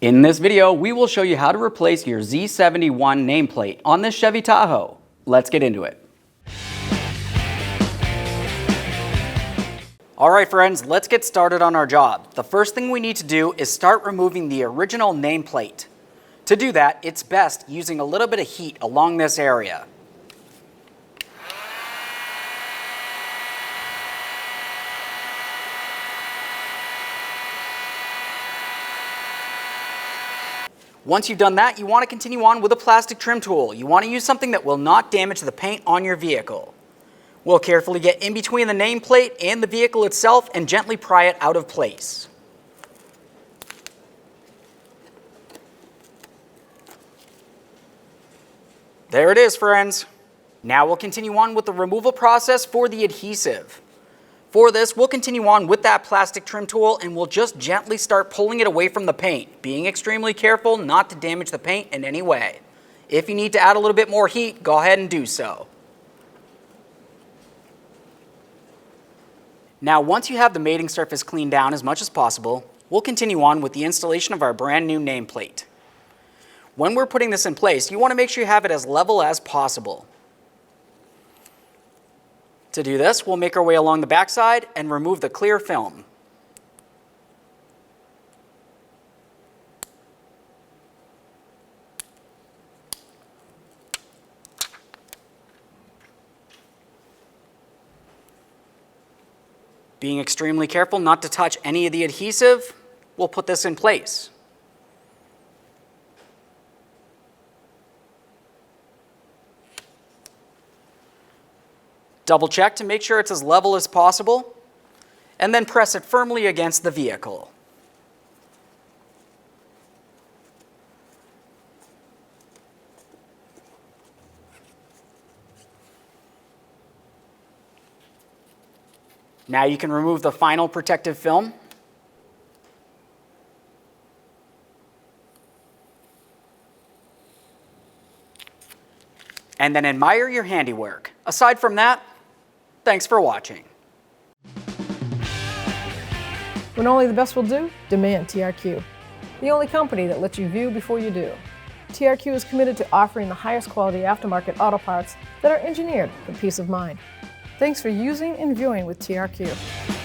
In this video, we will show you how to replace your Z71 nameplate on this Chevy Tahoe. Let's get into it. Alright friends, let's get started on our job. The first thing we need to do is start removing the original nameplate. To do that, it's best using a little bit of heat along this area. Once you've done that, you want to continue on with a plastic trim tool. You want to use something that will not damage the paint on your vehicle. We'll carefully get in between the nameplate and the vehicle itself and gently pry it out of place. There it is, friends. Now we'll continue on with the removal process for the adhesive. For this, we'll continue on with that plastic trim tool and we'll just gently start pulling it away from the paint, being extremely careful not to damage the paint in any way. If you need to add a little bit more heat, go ahead and do so. Now, once you have the mating surface cleaned down as much as possible, we'll continue on with the installation of our brand new nameplate. When we're putting this in place, you want to make sure you have it as level as possible. To do this, we'll make our way along the backside and remove the clear film. Being extremely careful not to touch any of the adhesive, we'll put this in place. Double check to make sure it's as level as possible, and then press it firmly against the vehicle. Now you can remove the final protective film. And then admire your handiwork. Aside from that, thanks for watching. When only the best will do, demand TRQ. The only company that lets you view before you do. TRQ is committed to offering the highest quality aftermarket auto parts that are engineered for peace of mind. Thanks for using and viewing with TRQ.